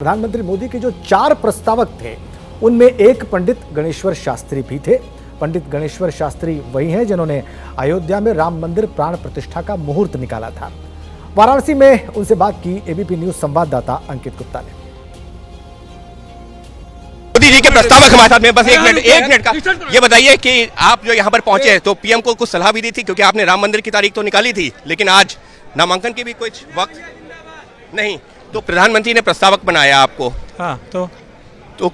प्रधानमंत्री मोदी के जो 4 प्रस्तावक थे उनमें एक पंडित गणेश्वर शास्त्री भी थे। पंडित गणेश्वर शास्त्री वही हैं जिन्होंने अयोध्या में राम मंदिर प्राण प्रतिष्ठा का मुहूर्त निकाला था। वाराणसी में उनसे बात की एबीपी न्यूज संवाददाता अंकित गुप्ता ने। मोदी जी के प्रस्तावक हमारे साथ में, बस एक मिनट का ये बताइए कि आप जो यहाँ पर पहुंचे तो पीएम को कुछ सलाह भी दी थी, क्योंकि आपने राम मंदिर की तारीख तो निकाली थी, लेकिन आज नामांकन की भी कुछ वक्त नहीं, तो प्रधानमंत्री ने प्रस्तावक बनाया आपको। हाँ, तो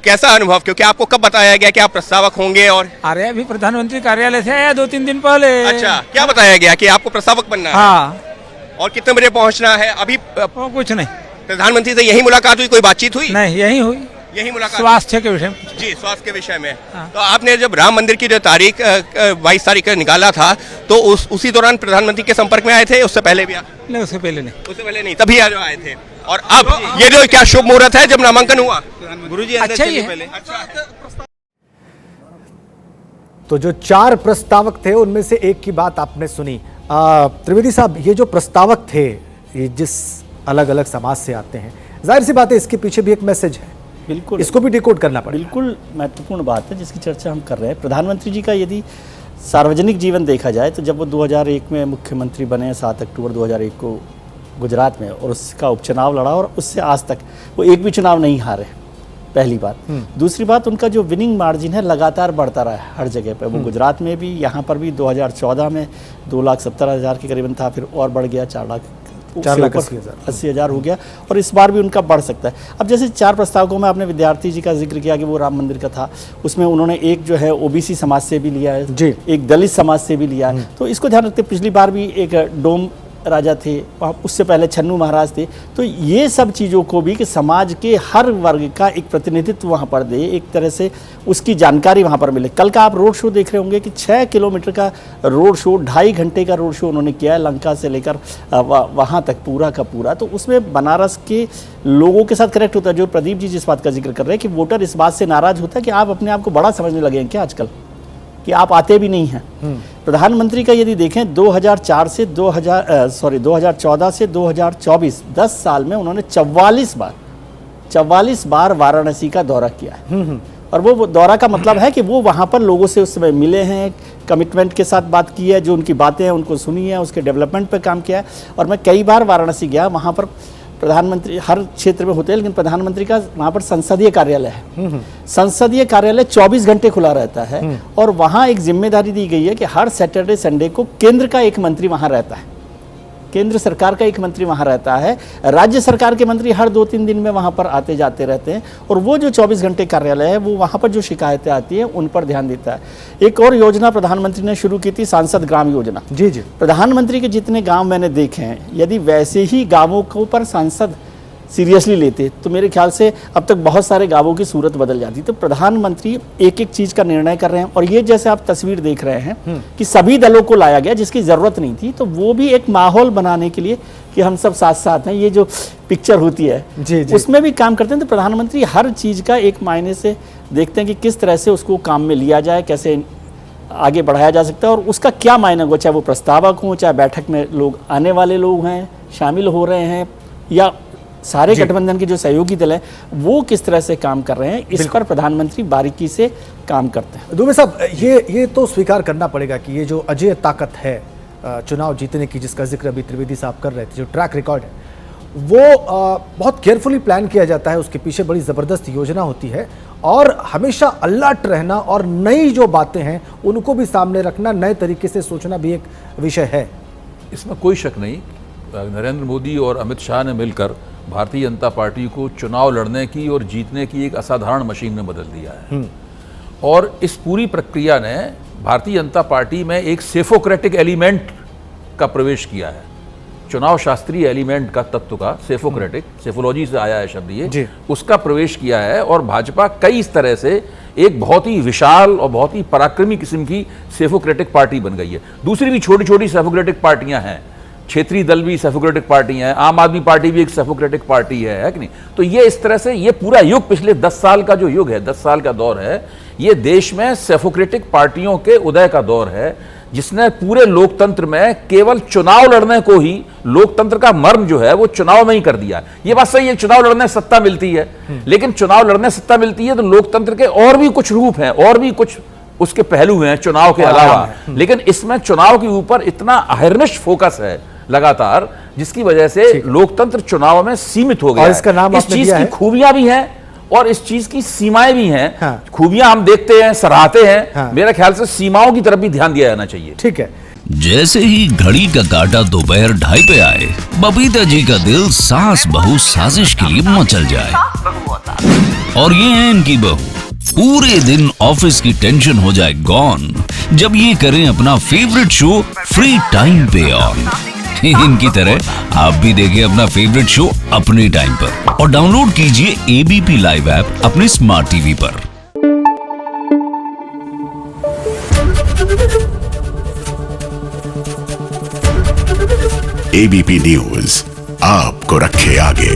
कैसा अनुभव, क्योंकि आपको कब बताया गया कि आप प्रस्तावक होंगे? और अरे अभी प्रधानमंत्री कार्यालय से आया 2-3 दिन पहले। अच्छा, क्या बताया गया कि आपको प्रस्तावक बनना है? हाँ। और कितने बजे पहुंचना है? अभी कुछ नहीं, प्रधानमंत्री से यही मुलाकात हुई, कोई बातचीत हुई? नहीं, यही हुई, यही मुलाकात स्वास्थ्य के विषय में। जी, स्वास्थ्य के विषय में। हाँ। तो आपने जब राम मंदिर की जो तारीख 22 तारीख का निकाला था, तो उसी दौरान प्रधानमंत्री के संपर्क में आए थे? उससे पहले भी? नहीं, उससे पहले नहीं। उससे पहले नहीं, तभी आज आए थे। और अब ये जो क्या शुभ मुहूर्त है जब नामांकन हुआ? गुरुजी अच्छा ही है। पहले अच्छा। तो जो 4 प्रस्तावक थे उनमें से एक की बात आपने सुनी। त्रिवेदी साहब, ये जो प्रस्तावक थे, ये जिस अलग अलग समाज से आते हैं, जाहिर सी बात है इसके पीछे भी एक मैसेज है। बिल्कुल, इसको भी डिकोड करना पड़ेगा। बिल्कुल महत्वपूर्ण बात है जिसकी चर्चा हम कर रहे हैं। प्रधानमंत्री जी का यदि सार्वजनिक जीवन देखा जाए तो जब वो 2001 में मुख्यमंत्री बने 7 अक्टूबर 2001 को गुजरात में, और उसका उपचुनाव लड़ा और उससे आज तक वो एक भी चुनाव नहीं हारे, पहली बात। दूसरी बात, उनका जो विनिंग मार्जिन है लगातार बढ़ता रहा है हर जगह पर। वो गुजरात में भी, यहाँ पर भी 2014 में 2,70,000 के करीबन था, फिर और बढ़ गया 4,80,000 हो गया, और इस बार भी उनका बढ़ सकता है। अब जैसे 4 प्रस्तावकों में आपने विद्यार्थी जी का जिक्र किया कि वो राम मंदिर का था, उसमें उन्होंने एक जो है ओबीसी समाज से भी लिया है जी, एक दलित समाज से भी लिया है। तो इसको ध्यान रखते, पिछली बार भी एक डोम राजा थे, उससे पहले छन्नू महाराज थे। तो ये सब चीज़ों को भी कि समाज के हर वर्ग का एक प्रतिनिधित्व वहाँ पर दे, एक तरह से उसकी जानकारी वहाँ पर मिले। कल का आप रोड शो देख रहे होंगे कि 6 किलोमीटर का रोड शो, 2.5 घंटे का रोड शो उन्होंने किया है, लंका से लेकर वहाँ तक पूरा का पूरा। तो उसमें बनारस के लोगों के साथ कनेक्ट होता है। जो प्रदीप जी जिस बात का जिक्र कर रहे हैं कि वोटर इस बात से नाराज़ होता है कि आप अपने आप को बड़ा समझने लगे हैं क्या आजकल, कि आप आते भी नहीं हैं। प्रधानमंत्री का यदि देखें 2014 से 2024, 10 साल में उन्होंने 44 बार वाराणसी का दौरा किया है। और वो दौरा का मतलब है कि वो वहाँ पर लोगों से उस समय मिले हैं, कमिटमेंट के साथ बात की है, जो उनकी बातें हैं उनको सुनी है, उसके डेवलपमेंट पर काम किया है। और मैं कई बार वाराणसी गया, वहाँ पर प्रधानमंत्री हर क्षेत्र में होते हैं, लेकिन प्रधानमंत्री का वहाँ पर संसदीय कार्यालय है। संसदीय कार्यालय 24 घंटे खुला रहता है, और वहाँ एक जिम्मेदारी दी गई है कि हर सैटरडे संडे को केंद्र का एक मंत्री वहाँ रहता है, केंद्र सरकार का एक मंत्री वहाँ रहता है। राज्य सरकार के मंत्री हर 2-3 दिन में वहाँ पर आते जाते रहते हैं, और वो जो 24 घंटे कार्यालय है वो वहाँ पर जो शिकायतें आती हैं उन पर ध्यान देता है। एक और योजना प्रधानमंत्री ने शुरू की थी, सांसद ग्राम योजना। जी जी, प्रधानमंत्री के जितने गांव मैंने देखे हैं, यदि वैसे ही गांवों को पर सांसद सीरियसली लेते तो मेरे ख्याल से अब तक बहुत सारे गांवों की सूरत बदल जाती। तो प्रधानमंत्री एक एक चीज़ का निर्णय कर रहे हैं, और ये जैसे आप तस्वीर देख रहे हैं कि सभी दलों को लाया गया जिसकी ज़रूरत नहीं थी, तो वो भी एक माहौल बनाने के लिए कि हम सब साथ साथ हैं, ये जो पिक्चर होती है जी, उसमें भी काम करते हैं। तो प्रधानमंत्री हर चीज़ का एक मायने से देखते हैं कि किस तरह से उसको काम में लिया जाए, कैसे आगे बढ़ाया जा सकता है, और उसका क्या मायने हो, चाहे वो प्रस्तावक हों, चाहे बैठक में लोग आने वाले लोग हैं, शामिल हो रहे हैं, या सारे गठबंधन के जो सहयोगी दल हैं वो किस तरह से काम कर रहे हैं, इस पर प्रधानमंत्री बारीकी से काम करते हैं। दुबे साहब, ये तो स्वीकार करना पड़ेगा कि ये जो अजय ताकत है चुनाव जीतने की, जिसका जिक्र अभी त्रिवेदी साहब कर रहे थे, जो ट्रैक रिकॉर्ड है वो बहुत केयरफुली प्लान किया जाता है, उसके पीछे बड़ी ज़बरदस्त योजना होती है, और हमेशा अलर्ट रहना और नई जो बातें हैं उनको भी सामने रखना, नए तरीके से सोचना भी एक विषय है। इसमें कोई शक नहीं। नरेंद्र मोदी और अमित शाह ने मिलकर भारतीय जनता पार्टी को चुनाव लड़ने की और जीतने की एक असाधारण मशीन में बदल दिया है। और इस पूरी प्रक्रिया ने भारतीय जनता पार्टी में एक सेफोक्रेटिक एलिमेंट का प्रवेश किया है, चुनाव शास्त्रीय एलिमेंट का, तत्व का, सेफोक्रेटिक, सेफोलॉजी से आया है शब्द ये, उसका प्रवेश किया है। और भाजपा कई इस तरह से एक बहुत ही विशाल और बहुत ही पराक्रमी किस्म की सेफोक्रेटिक पार्टी बन गई है। दूसरी भी छोटी छोटी सेफोक्रेटिक पार्टियां हैं, क्षेत्रीय दल भी सेफोक्रेटिक पार्टी है, आम आदमी पार्टी भी एक सेफोक्रेटिक पार्टी है कि नहीं? तो ये इस तरह से ये पूरा युग, पिछले 10 साल का जो युग है, 10 साल का दौर है, ये देश में सेफोक्रेटिक पार्टियों के उदय का दौर है, जिसने पूरे लोकतंत्र में केवल चुनाव लड़ने को ही लोकतंत्र का मर्म जो है वो चुनाव में ही कर दिया। ये बात सही है, चुनाव लड़ने से सत्ता मिलती है, लेकिन चुनाव लड़ने से सत्ता मिलती है तो लोकतंत्र के और भी कुछ रूप हैं, और भी कुछ उसके पहलू हैं चुनाव के अलावा। लेकिन इसमें चुनाव के ऊपर इतना अहिर्निश फोकस है लगातार, जिसकी वजह से लोकतंत्र चुनाव में सीमित हो गया। और इसका नाम इस आपने चीज दिया की है? खूबियां भी हैं और इस चीज की सीमाएं भी हैं। हाँ। खूबियां हम देखते हैं, सराहते हैं, हाँ। मेरे ख्याल से सीमाओं की तरफ भी ध्यान दिया जाना चाहिए। ठीक है। जैसे ही घड़ी का काटा दोपहर 2:30 पे आए, बबीता जी का दिल सास बहू साजिश के लिए मचल जाए। और ये है इनकी बहू, पूरे दिन ऑफिस की टेंशन हो जाए गॉन जब ये करें अपना फेवरेट शो फ्री टाइम पे ऑन। इनकी तरह आप भी देखिए अपना फेवरेट शो अपने टाइम पर और डाउनलोड कीजिए एबीपी लाइव ऐप अपने स्मार्ट टीवी पर। एबीपी न्यूज आपको रखे आगे।